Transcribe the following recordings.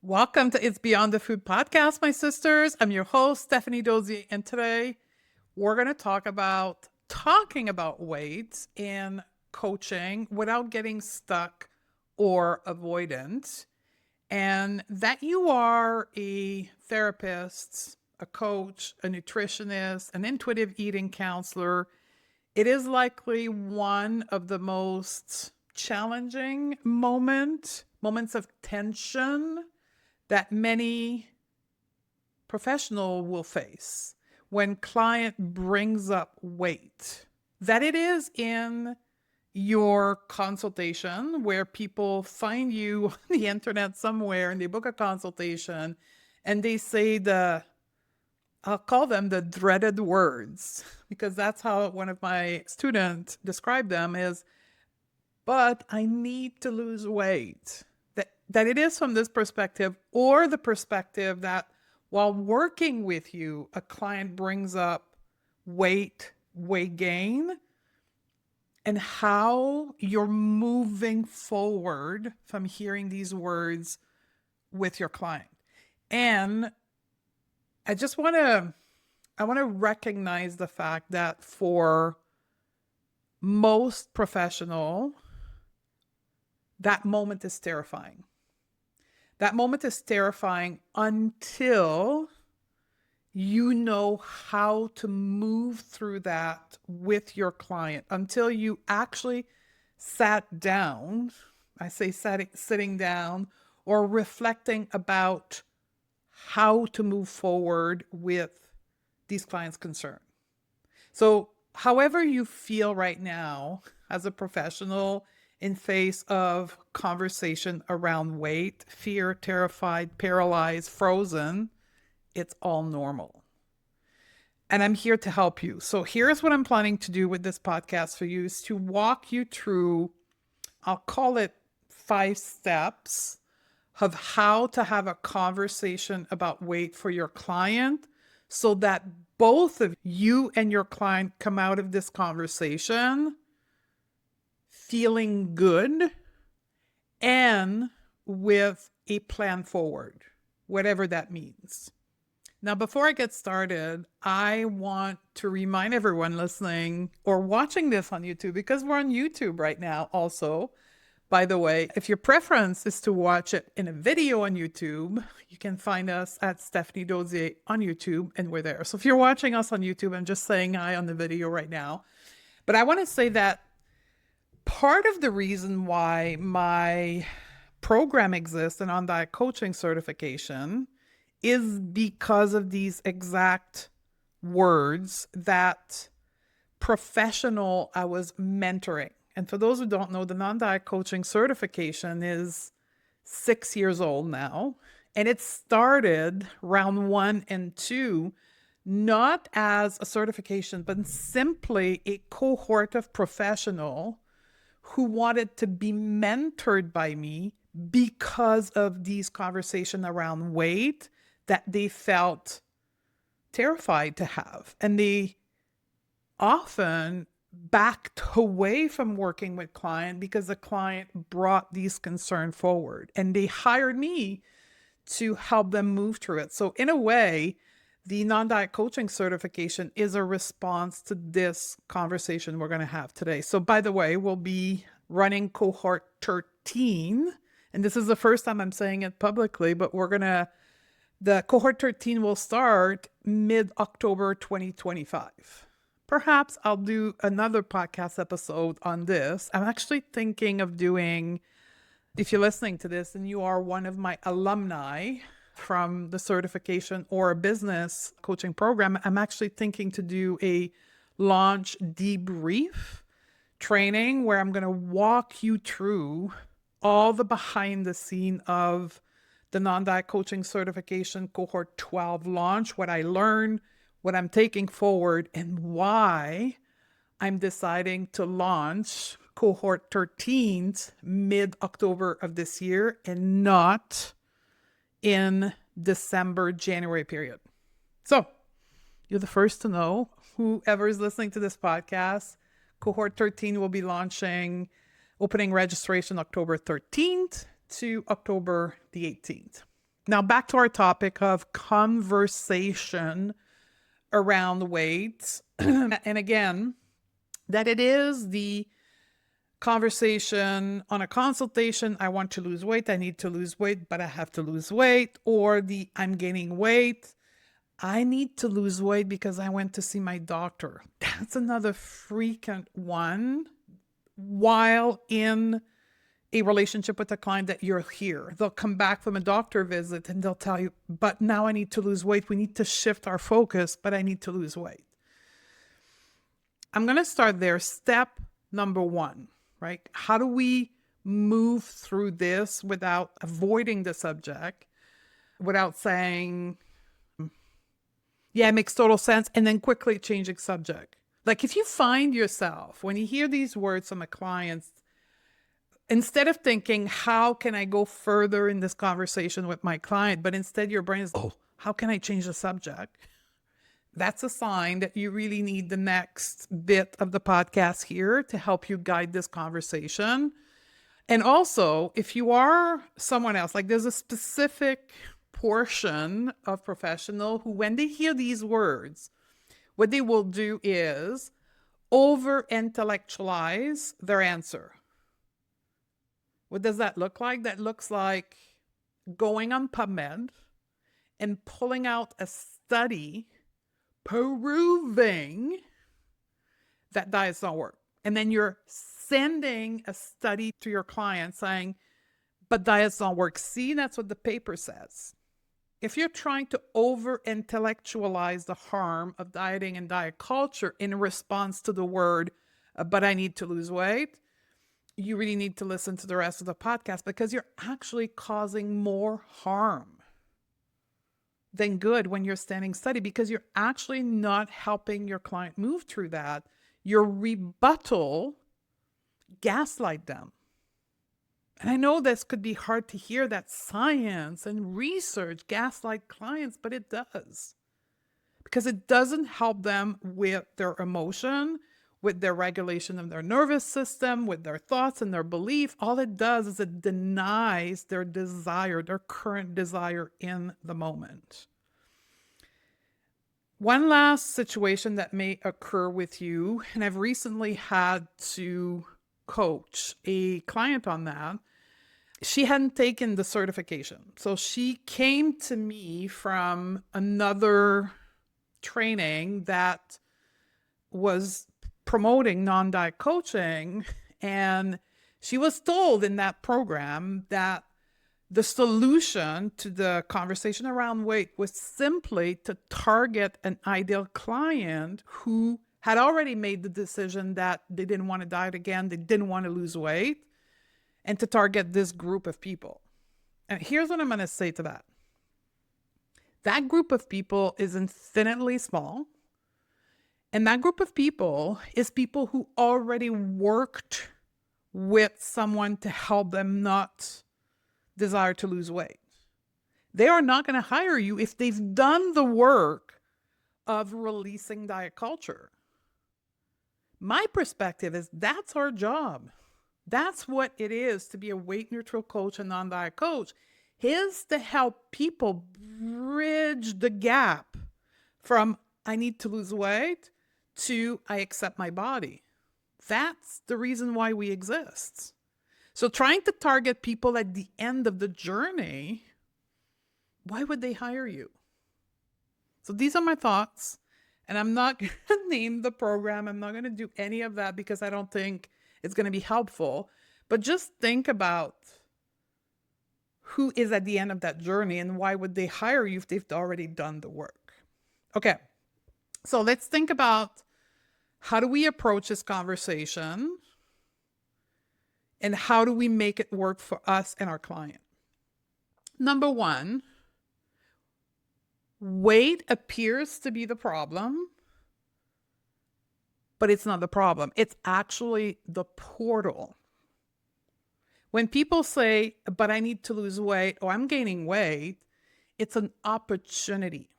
Welcome to It's Beyond the Food podcast, my sisters. I'm your host, Stephanie Dodier, and today we're going to talk about talking about weight in coaching without getting stuck or avoidant, and that you are a therapist, a coach, a nutritionist, an intuitive eating counselor. It is likely one of the most challenging moments of tension that many professional will face when client brings up weight. That it is in your consultation where people find you on the internet somewhere and they book a consultation and they say I'll call them the dreaded words, because that's how one of my students described them is, but I need to lose weight. That it is from this perspective, or the perspective that while working with you, a client brings up weight gain, and how you're moving forward from hearing these words with your client. And I want to recognize the fact that for most professional, that moment is terrifying. That moment is terrifying until you know how to move through that with your client, until you actually sat down. I say sitting down or reflecting about how to move forward with these clients' concern. So however you feel right now as a professional in face of conversation around weight, fear, terrified, paralyzed, frozen, it's all normal. And I'm here to help you. So here's what I'm planning to do with this podcast for you is to walk you through, I'll call it 5 steps of how to have a conversation about weight for your client so that both of you and your client come out of this conversation feeling good and with a plan forward, whatever that means. Now, before I get started, I want to remind everyone listening or watching this on YouTube, because we're on YouTube right now also. By the way, if your preference is to watch it in a video on YouTube, you can find us at Stephanie Dodier on YouTube, and we're there. So if you're watching us on YouTube, I'm just saying hi on the video right now. But I want to say that part of the reason why my program exists, an on-diet coaching certification, is because of these exact words that professional I was mentoring. And for those who don't know, the non-diet coaching certification is 6 years old now. And it started round 1 and 2, not as a certification, but simply a cohort of professional who wanted to be mentored by me because of these conversations around weight that they felt terrified to have. And they often backed away from working with client because the client brought these concerns forward, and they hired me to help them move through it. So in a way, the non-diet coaching certification is a response to this conversation we're going to have today. So by the way, we'll be running cohort 13, and this is the first time I'm saying it publicly, but the cohort 13 will start mid-October 2025. Perhaps I'll do another podcast episode on this. I'm actually thinking of doing, if you're listening to this and you are one of my alumni from the certification or a business coaching program, I'm actually thinking to do a launch debrief training where I'm going to walk you through all the behind the scene of the non-diet coaching certification cohort 12 launch, what I learned, what I'm taking forward, and why I'm deciding to launch cohort 13 mid-October of this year and not in December, January period. So you're the first to know, whoever is listening to this podcast. Cohort 13 will be launching, opening registration October 13th to October the 18th. Now, back to our topic of conversation around weight. And again, that it is the conversation on a consultation. I want to lose weight. I need to lose weight, but I have to lose weight. Or the I'm gaining weight. I need to lose weight because I went to see my doctor. That's another frequent one while in a relationship with a client that you're here. They'll come back from a doctor visit and they'll tell you, but now I need to lose weight. We need to shift our focus, but I need to lose weight. I'm going to start there. Step number one, right? How do we move through this without avoiding the subject, without saying, yeah, it makes total sense, and then quickly changing subject? Like if you find yourself, when you hear these words from a client, instead of thinking, how can I go further in this conversation with my client? But instead your brain is, oh, how can I change the subject? That's a sign that you really need the next bit of the podcast here to help you guide this conversation. And also, if you are someone else, like there's a specific portion of professional who, when they hear these words, what they will do is over-intellectualize their answer. What does that look like? That looks like going on PubMed and pulling out a study proving that diets don't work. And then you're sending a study to your client saying, but diets don't work. See, that's what the paper says. If you're trying to over-intellectualize the harm of dieting and diet culture in response to the word, but I need to lose weight, you really need to listen to the rest of the podcast, because you're actually causing more harm than good when you're standing steady, because you're actually not helping your client move through that. Your rebuttal gaslight them. And I know this could be hard to hear, that science and research gaslight clients, but it does. Because it doesn't help them with their emotion, with their regulation of their nervous system, with their thoughts and their belief. All it does is it denies their desire, their current desire in the moment. One last situation that may occur with you, and I've recently had to coach a client on that. She hadn't taken the certification. So she came to me from another training that was promoting non-diet coaching. And she was told in that program that the solution to the conversation around weight was simply to target an ideal client who had already made the decision that they didn't want to diet again, they didn't want to lose weight, and to target this group of people. And here's what I'm going to say to that. That group of people is infinitely small. And that group of people is people who already worked with someone to help them not desire to lose weight. They are not going to hire you if they've done the work of releasing diet culture. My perspective is that's our job. That's what it is to be a weight neutral coach and non-diet coach, is to help people bridge the gap from I need to lose weight to I accept my body. That's the reason why we exist. So trying to target people at the end of the journey, why would they hire you? So these are my thoughts, and I'm not going to name the program. I'm not going to do any of that because I don't think it's going to be helpful. But just think about who is at the end of that journey and why would they hire you if they've already done the work. Okay, so let's think about how do we approach this conversation and how do we make it work for us and our client. Number one, weight appears to be the problem, but it's not the problem. It's actually the portal. When people say, but I need to lose weight or I'm gaining weight, it's an opportunity.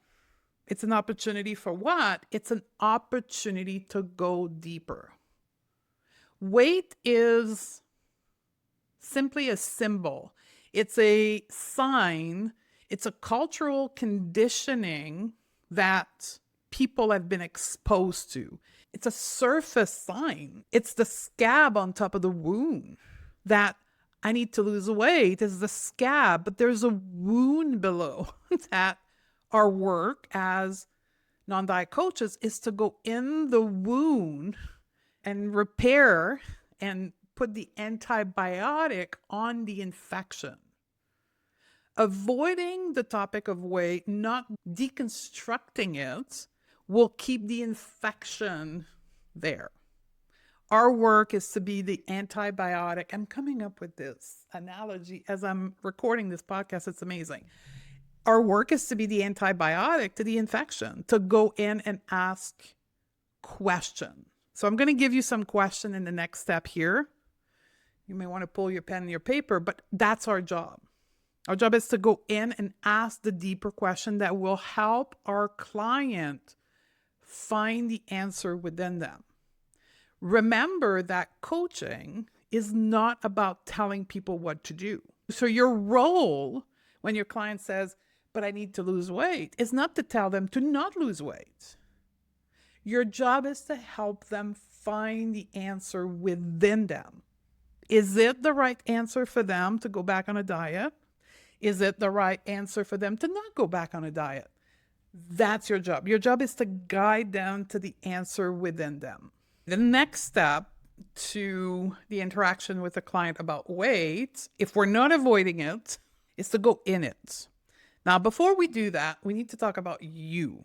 It's an opportunity for what? It's an opportunity to go deeper. Weight is simply a symbol. It's a sign. It's a cultural conditioning that people have been exposed to. It's a surface sign. It's the scab on top of the wound that I need to lose weight is the scab, but there's a wound below that our work as non-diet coaches is to go in the wound and repair and put the antibiotic on the infection. Avoiding the topic of weight, not deconstructing it, will keep the infection there. Our work is to be the antibiotic. I'm coming up with this analogy as I'm recording this podcast. It's amazing. Our work is to be the antibiotic to the infection, to go in and ask questions. So I'm going to give you some question in the next step here. You may want to pull your pen and your paper, but that's our job. Our job is to go in and ask the deeper question that will help our client find the answer within them. Remember that coaching is not about telling people what to do. So your role when your client says, but I need to lose weight, is not to tell them to not lose weight. Your job is to help them find the answer within them. Is it the right answer for them to go back on a diet? Is it the right answer for them to not go back on a diet? That's your job. Your job is to guide them to the answer within them. The next step to the interaction with the client about weight, if we're not avoiding it, is to go in it. Now, before we do that, we need to talk about you.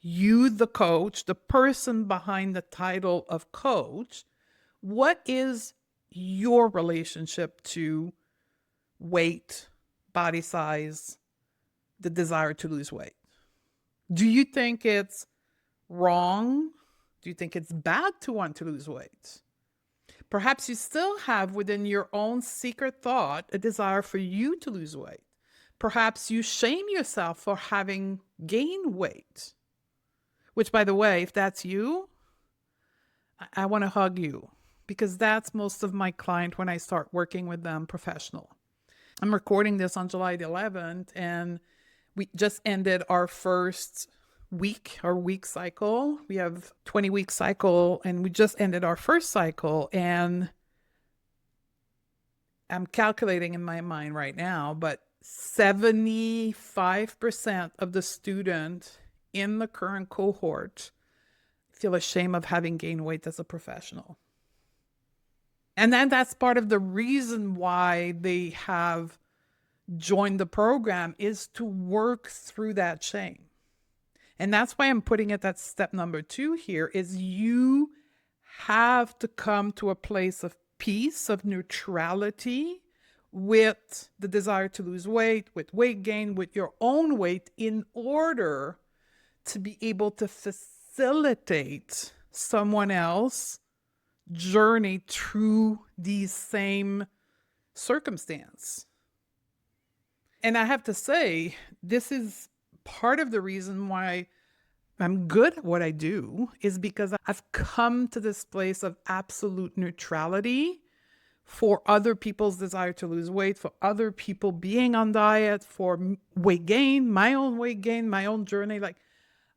You, the coach, the person behind the title of coach. What is your relationship to weight, body size, the desire to lose weight? Do you think it's wrong? Do you think it's bad to want to lose weight? Perhaps you still have within your own secret thought a desire for you to lose weight. Perhaps you shame yourself for having gained weight, which, by the way, if that's you, I want to hug you, because that's most of my client when I start working with them professional. I'm recording this on July the 11th, and we just ended our first week cycle. We have 20-week cycle, and we just ended our first cycle, and I'm calculating in my mind right now, but 75% of the students in the current cohort feel ashamed of having gained weight as a professional. And then that's part of the reason why they have joined the program, is to work through that shame. And that's why I'm putting it at step number 2 here, is you have to come to a place of peace, of neutrality with the desire to lose weight, with weight gain, with your own weight, in order to be able to facilitate someone else's journey through these same circumstances. And I have to say, this is part of the reason why I'm good at what I do, is because I've come to this place of absolute neutrality for other people's desire to lose weight, for other people being on diet, for weight gain, my own journey. Like,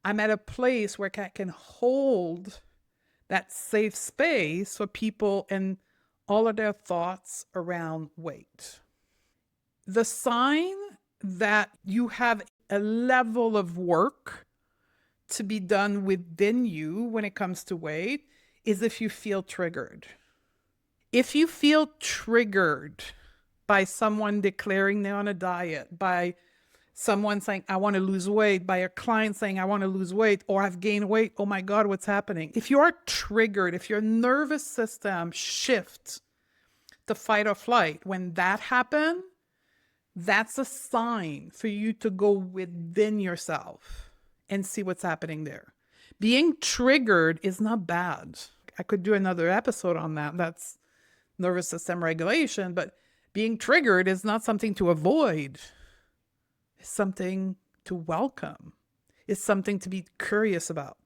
I'm at a place where I can hold that safe space for people and all of their thoughts around weight. The sign that you have a level of work to be done within you when it comes to weight is if you feel triggered. If you feel triggered by someone declaring they're on a diet, by someone saying, I want to lose weight, by a client saying, I want to lose weight, or I've gained weight, oh my God, what's happening? If you are triggered, if your nervous system shifts to fight or flight, when that happens, that's a sign for you to go within yourself and see what's happening there. Being triggered is not bad. I could do another episode on that. That's nervous system regulation, but being triggered is not something to avoid. It's something to welcome. It's something to be curious about.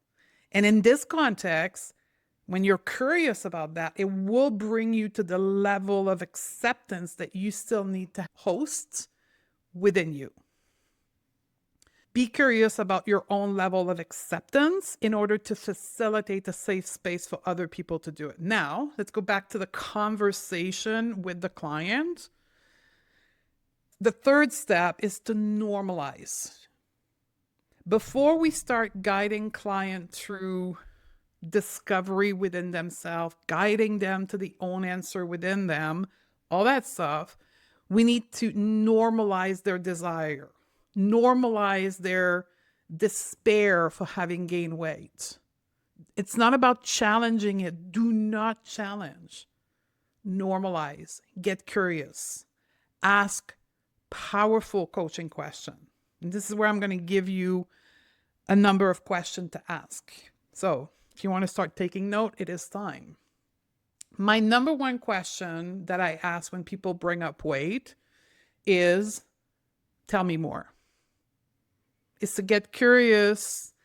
And in this context, when you're curious about that, it will bring you to the level of acceptance that you still need to host within you. Be curious about your own level of acceptance in order to facilitate a safe space for other people to do it. Now, let's go back to the conversation with the client. The third step is to normalize. Before we start guiding client through discovery within themselves, guiding them to the own answer within them, all that stuff, we need to normalize their desire, normalize their despair for having gained weight. It's not about challenging it. Do not challenge. Normalize. Get curious. Ask powerful coaching questions. And this is where I'm going to give you a number of questions to ask. So if you want to start taking note, it is time. My number one question that I ask when people bring up weight is, tell me more. It's to get curious.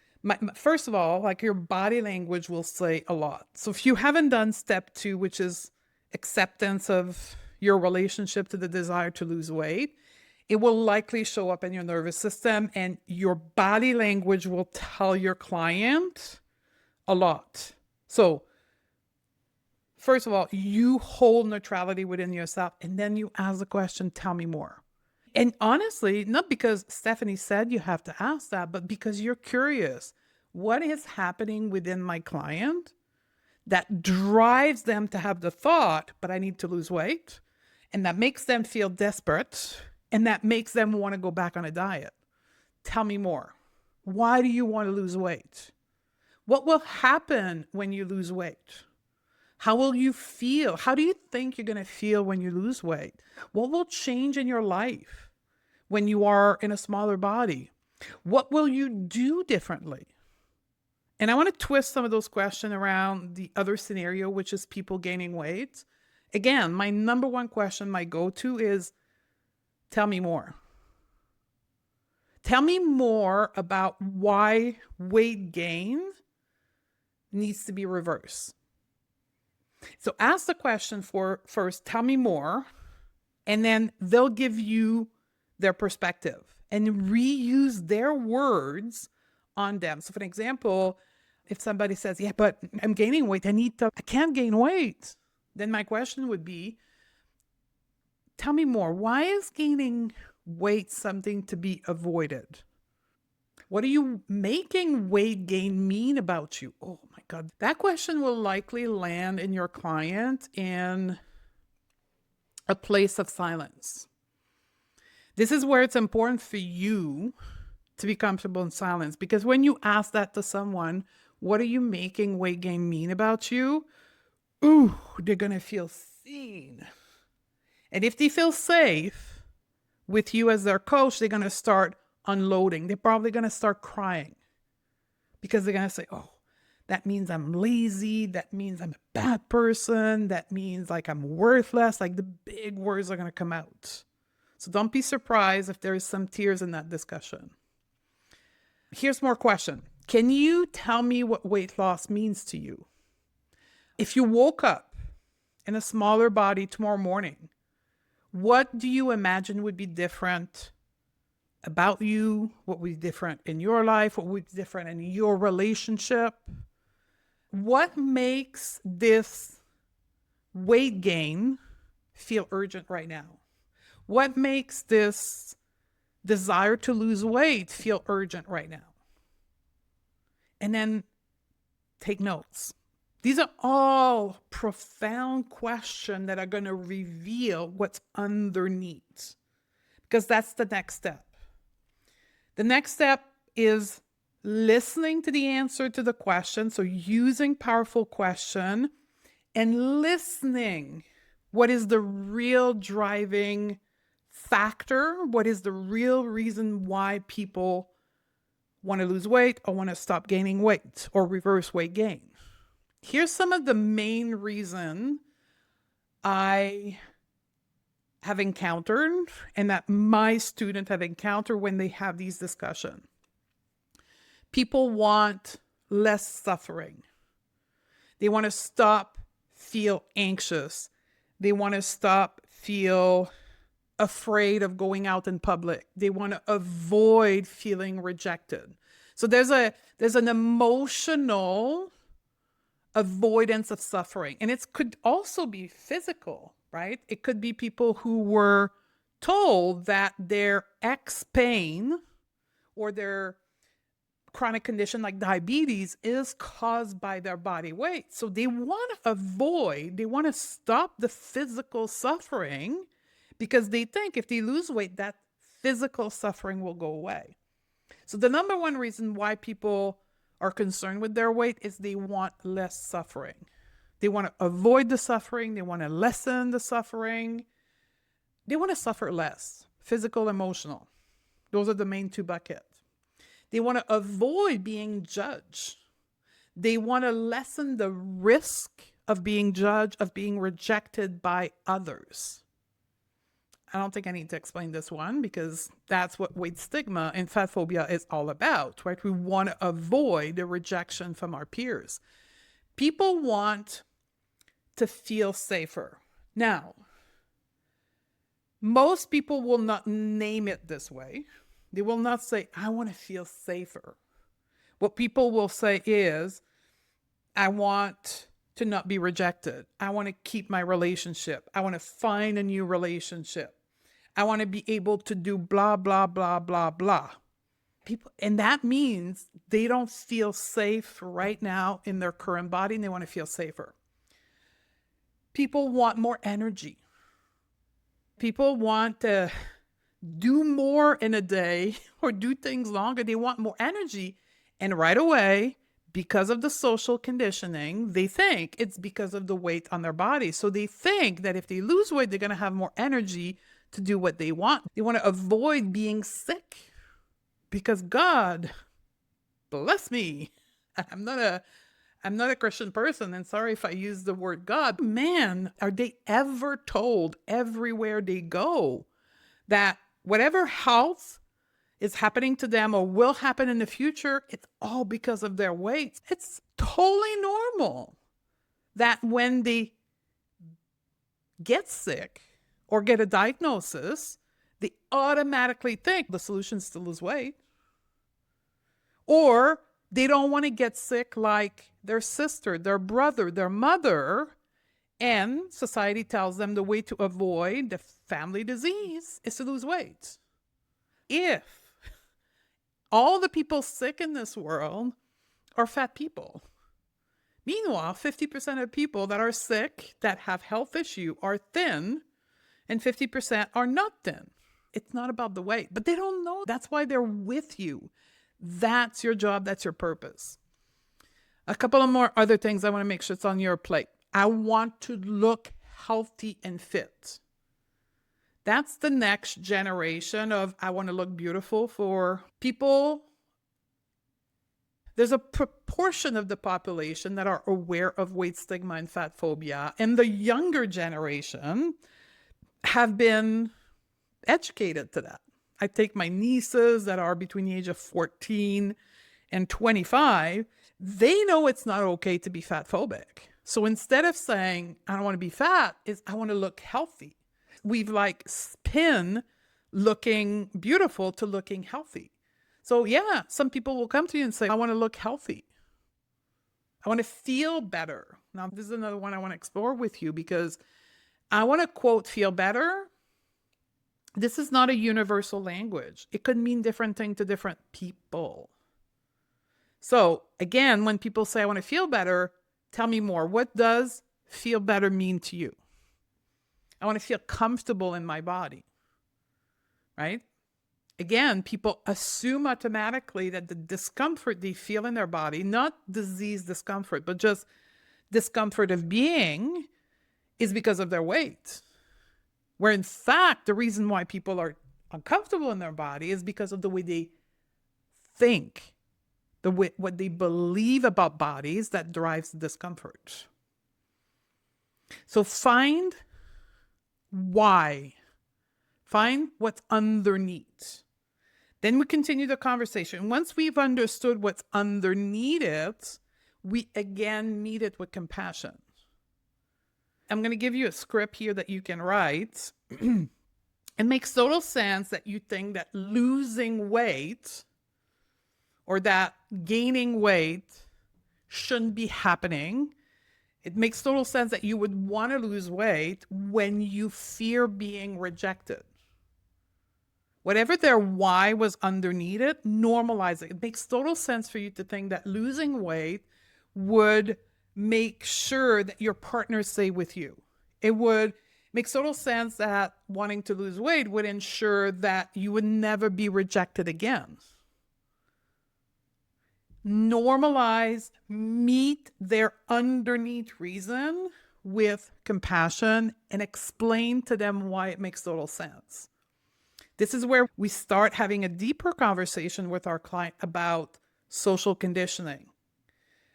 First of all, like, your body language will say a lot. So if you haven't done step 2, which is acceptance of your relationship to the desire to lose weight, it will likely show up in your nervous system, and your body language will tell your client a lot. So first of all, you hold neutrality within yourself, and then you ask the question, tell me more. And honestly, not because Stephanie said you have to ask that, but because you're curious. What is happening within my client that drives them to have the thought, but I need to lose weight? And that makes them feel desperate, and that makes them want to go back on a diet. Tell me more. Why do you want to lose weight? What will happen when you lose weight? How will you feel? How do you think you're going to feel when you lose weight? What will change in your life when you are in a smaller body? What will you do differently? And I want to twist some of those questions around the other scenario, which is people gaining weight. Again, my number one question, my go-to is, tell me more. Tell me more about why weight gain needs to be reversed. So ask the question first, tell me more, and then they'll give you their perspective and reuse their words on them. So for an example, if somebody says, yeah, but I'm gaining weight, I can't gain weight. Then my question would be, tell me more. Why is gaining weight something to be avoided? What are you making weight gain mean about you? Oh my God. That question will likely land in your client in a place of silence. This is where it's important for you to be comfortable in silence, because when you ask that to someone, what are you making weight gain mean about you? Ooh, they're going to feel seen. And if they feel safe with you as their coach, they're going to start unloading. They're probably going to start crying because they're going to say, oh, that means I'm lazy. That means I'm a bad person. That means like I'm worthless. Like the big words are going to come out. So don't be surprised if there is some tears in that discussion. Here's more question. Can you tell me what weight loss means to you? If you woke up in a smaller body tomorrow morning, what do you imagine would be different about you? What would be different in your life? What would be different in your relationship? What makes this weight gain feel urgent right now? What makes this desire to lose weight feel urgent right now? And then take notes. These are all profound questions that are going to reveal what's underneath, because that's the next step. The next step is listening to the answer to the question. So using powerful question and listening. What is the real driving factor? What is the real reason why people want to lose weight or want to stop gaining weight or reverse weight gain? Here's some of the main reason I have encountered and that my students have encountered when they have these discussions. People want less suffering. They want to stop feel anxious. They want to stop feel afraid of going out in public. They want to avoid feeling rejected. So there's an emotional avoidance of suffering. And it could also be physical, right? It could be people who were told that their X pain or their chronic condition like diabetes is caused by their body weight. So they want to stop the physical suffering because they think if they lose weight, that physical suffering will go away. So the number one reason why people are concerned with their weight is they want less suffering. They want to avoid the suffering. They want to lessen the suffering. They want to suffer less, physical, emotional. Those are the main two buckets. They want to avoid being judged. They want to lessen the risk of being judged, of being rejected by others. I don't think I need to explain this one because that's what weight stigma and fat phobia is all about, right? We want to avoid the rejection from our peers. People want to feel safer. Now, most people will not name it this way. They will not say, I want to feel safer. What people will say is, I want to not be rejected. I want to keep my relationship. I want to find a new relationship. I want to be able to do blah, blah, blah, blah, blah. And that means they don't feel safe right now in their current body and they want to feel safer. People want more energy. People want to do more in a day or do things longer. They want more energy. And right away, because of the social conditioning, they think it's because of the weight on their body. So they think that if they lose weight, they're going to have more energy to do what they want. They want to avoid being sick because God bless me. I'm not a Christian person, and sorry if I use the word God. Man, are they ever told everywhere they go that whatever health is happening to them or will happen in the future, it's all because of their weight. It's totally normal that when they get sick or get a diagnosis, they automatically think the solution is to lose weight. Or they don't want to get sick like their sister, their brother, their mother. And society tells them the way to avoid the family disease is to lose weight. If all the people sick in this world are fat people. Meanwhile, 50% of people that are sick, that have health issue, are thin, and 50% are not thin. It's not about the weight, but they don't know. That's why they're with you. That's your job. That's your purpose. A couple of more other things I want to make sure it's on your plate. I want to look healthy and fit. That's the next generation of I want to look beautiful for people. There's a proportion of the population that are aware of weight stigma and fat phobia, and the younger generation have been educated to that. I take my nieces that are between the age of 14 and 25. They know it's not okay to be fat phobic. So instead of saying, I don't want to be fat, is I want to look healthy. We've like spin looking beautiful to looking healthy. So yeah, some people will come to you and say, I want to look healthy. I want to feel better. Now, this is another one I want to explore with you because I want to quote feel better. This is not a universal language. It could mean different things to different people. So again, when people say, I want to feel better, tell me more. What does feel better mean to you? I want to feel comfortable in my body, right? Again, people assume automatically that the discomfort they feel in their body, not disease discomfort, but just discomfort of being, is because of their weight. Where in fact, the reason why people are uncomfortable in their body is because of the way they think, what they believe about bodies that drives the discomfort. So find why. Find what's underneath. Then we continue the conversation. Once we've understood what's underneath it, we again meet it with compassion. I'm going to give you a script here that you can write. It makes total sense that you think that losing weight or that gaining weight shouldn't be happening. It makes total sense that you would want to lose weight when you fear being rejected. Whatever their why was underneath it, normalize it. It makes total sense for you to think that losing weight would make sure that your partners stay with you. It would make total sense that wanting to lose weight would ensure that you would never be rejected again. Normalize, meet their underneath reason with compassion, and explain to them why it makes total sense. This is where we start having a deeper conversation with our client about social conditioning,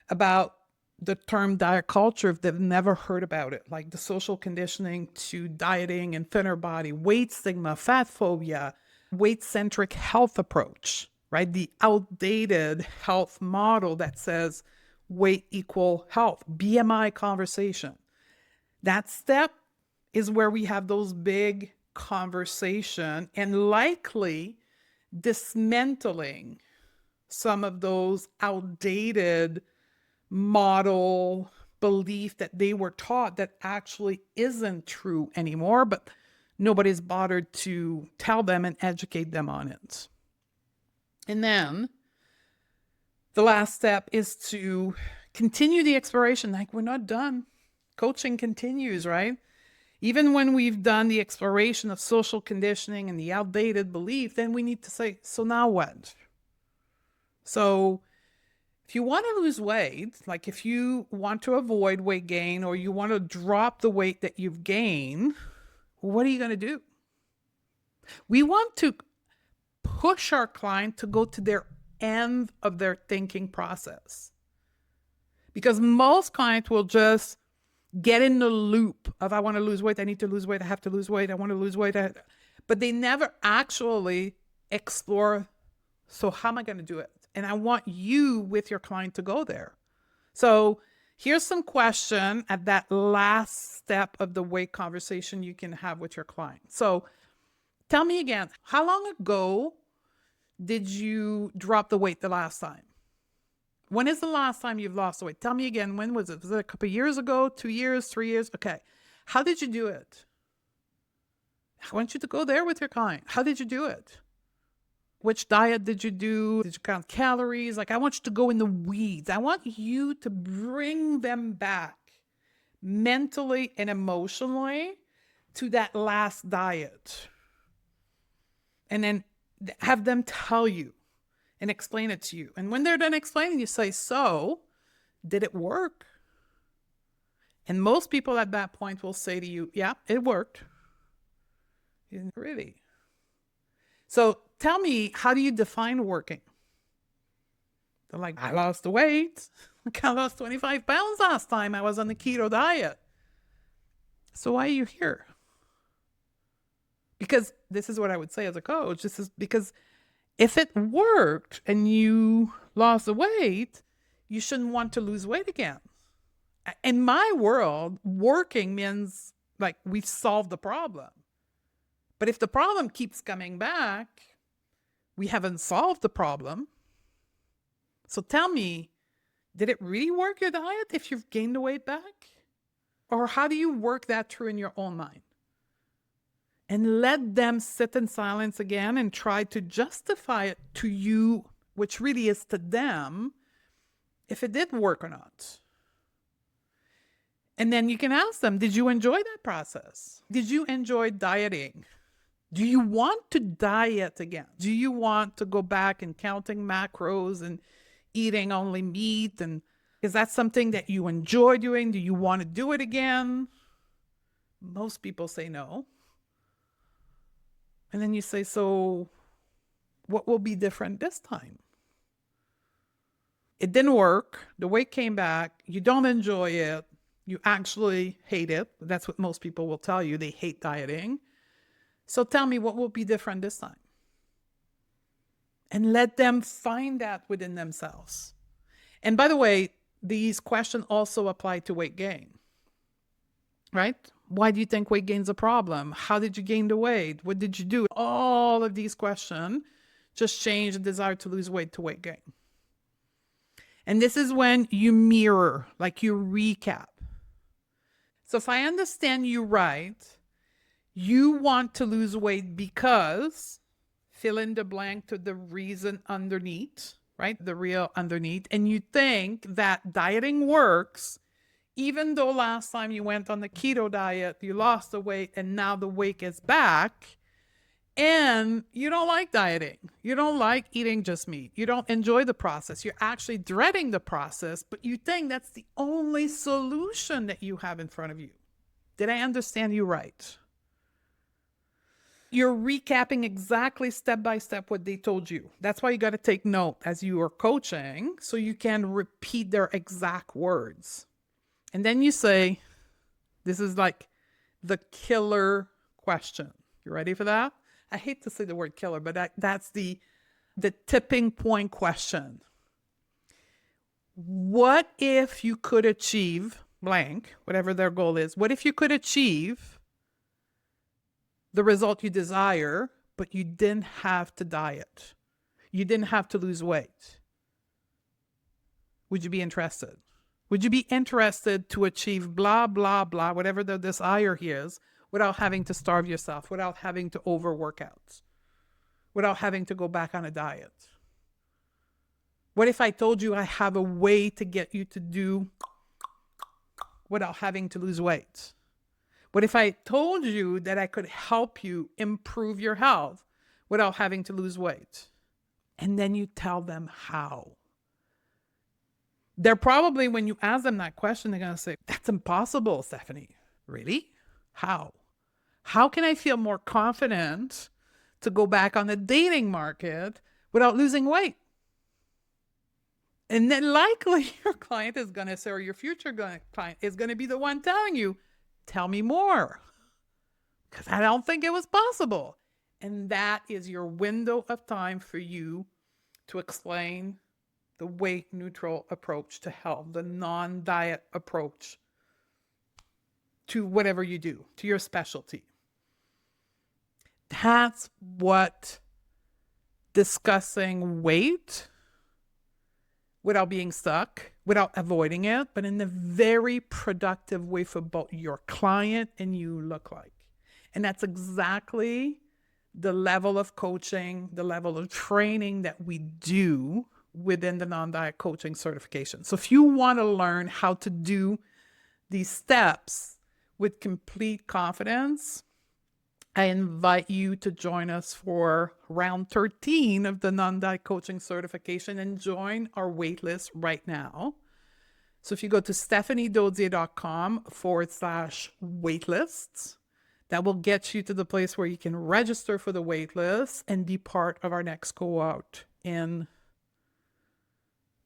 about the term diet culture if they've never heard about it, like the social conditioning to dieting and thinner body, weight stigma, fat phobia, weight-centric health approach, right? The outdated health model that says weight equal health, BMI conversation. That step is where we have those big conversation and likely dismantling some of those outdated model belief that they were taught that actually isn't true anymore, but nobody's bothered to tell them and educate them on it. And then the last step is to continue the exploration. Like, we're not done. Coaching continues, right? Even when we've done the exploration of social conditioning and the outdated belief, then we need to say, so now what? So if you want to lose weight, like if you want to avoid weight gain or you want to drop the weight that you've gained, what are you going to do? We want to push our client to go to their end of their thinking process. Because most clients will just get in the loop of, I want to lose weight, I need to lose weight, I have to lose weight, I want to lose weight. But they never actually explore, so how am I going to do it? And I want you with your client to go there. So here's some question at that last step of the weight conversation you can have with your client. So tell me again, how long ago did you drop the weight the last time? When is the last time you've lost weight? Tell me again, when was it? Was it a couple of years ago, 2 years, 3 years? Okay. How did you do it? I want you to go there with your client. How did you do it? Which diet did you do? Did you count calories? Like, I want you to go in the weeds. I want you to bring them back mentally and emotionally to that last diet. And then have them tell you and explain it to you. And when they're done explaining, you say, so did it work? And most people at that point will say to you, yeah, it worked. Really? So tell me, how do you define working? They're like, I lost the weight. I lost 25 pounds last time I was on the keto diet. So why are you here? Because this is what I would say as a coach. This is because if it worked and you lost the weight, you shouldn't want to lose weight again. In my world, working means like we've solved the problem. But if the problem keeps coming back, we haven't solved the problem. So tell me, did it really work your diet if you've gained the weight back? Or how do you work that through in your own mind? And let them sit in silence again and try to justify it to you, which really is to them, if it did work or not. And then you can ask them, did you enjoy that process? Did you enjoy dieting? Do you want to diet again? Do you want to go back and counting macros and eating only meat? And is that something that you enjoy doing? Do you want to do it again? Most people say no. And then you say, so what will be different this time? It didn't work. The weight came back. You don't enjoy it. You actually hate it. That's what most people will tell you. They hate dieting. So tell me, what will be different this time? And let them find that within themselves. And by the way, these questions also apply to weight gain, right? Why do you think weight gain's a problem? How did you gain the weight? What did you do? All of these questions just change the desire to lose weight to weight gain. And this is when you mirror, like you recap. So if I understand you right, you want to lose weight because fill in the blank to the reason underneath, right? The real underneath. And you think that dieting works, even though last time you went on the keto diet, you lost the weight and now the weight is back. And you don't like dieting. You don't like eating just meat. You don't enjoy the process. You're actually dreading the process, but you think that's the only solution that you have in front of you. Did I understand you right? You're recapping exactly step by step what they told you. That's why you got to take note as you are coaching so you can repeat their exact words. And then you say, this is like the killer question. You ready for that? I hate to say the word killer, but that's the tipping point question. What if you could achieve blank, whatever their goal is? What if you could achieve the result you desire, but you didn't have to diet? You didn't have to lose weight. Would you be interested? Would you be interested to achieve blah, blah, blah, whatever the desire is, without having to starve yourself, without having to overwork out, without having to go back on a diet? What if I told you I have a way to get you to do without having to lose weight? What if I told you that I could help you improve your health without having to lose weight? And then you tell them how. They're probably, when you ask them that question, they're going to say, that's impossible, Stephanie. Really? How? How can I feel more confident to go back on the dating market without losing weight? And then likely your client is going to say, or your future client is going to be the one telling you, tell me more, because I don't think it was possible. And that is your window of time for you to explain the weight neutral approach to health, the non-diet approach to whatever you do, to your specialty. That's what discussing weight without being stuck, without avoiding it, but in a very productive way for both your client and you look like. And that's exactly the level of coaching, the level of training that we do within the non-diet coaching certification. So if you want to learn how to do these steps with complete confidence, I invite you to join us for round 13 of the non-diet coaching certification and join our waitlist right now. So if you go to stephaniedodier.com/waitlists, that will get you to the place where you can register for the waitlist and be part of our next cohort in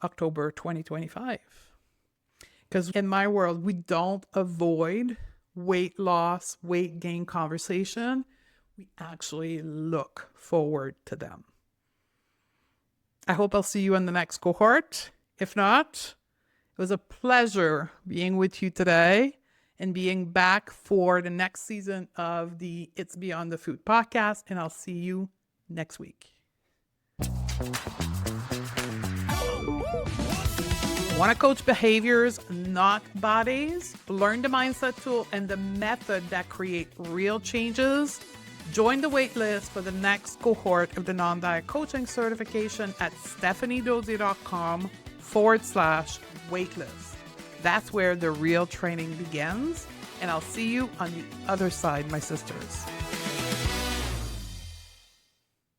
October 2025. Because in my world, we don't avoid weight loss, weight gain conversation. We actually look forward to them. I hope I'll see you in the next cohort. If not, it was a pleasure being with you today and being back for the next season of the It's Beyond the Food podcast. And I'll see you next week. Want to coach behaviors, not bodies? Learn the mindset tool and the method that create real changes? Join the waitlist for the next cohort of the non-diet coaching certification at stephaniedodier.com/waitlist. That's where the real training begins. And I'll see you on the other side, my sisters.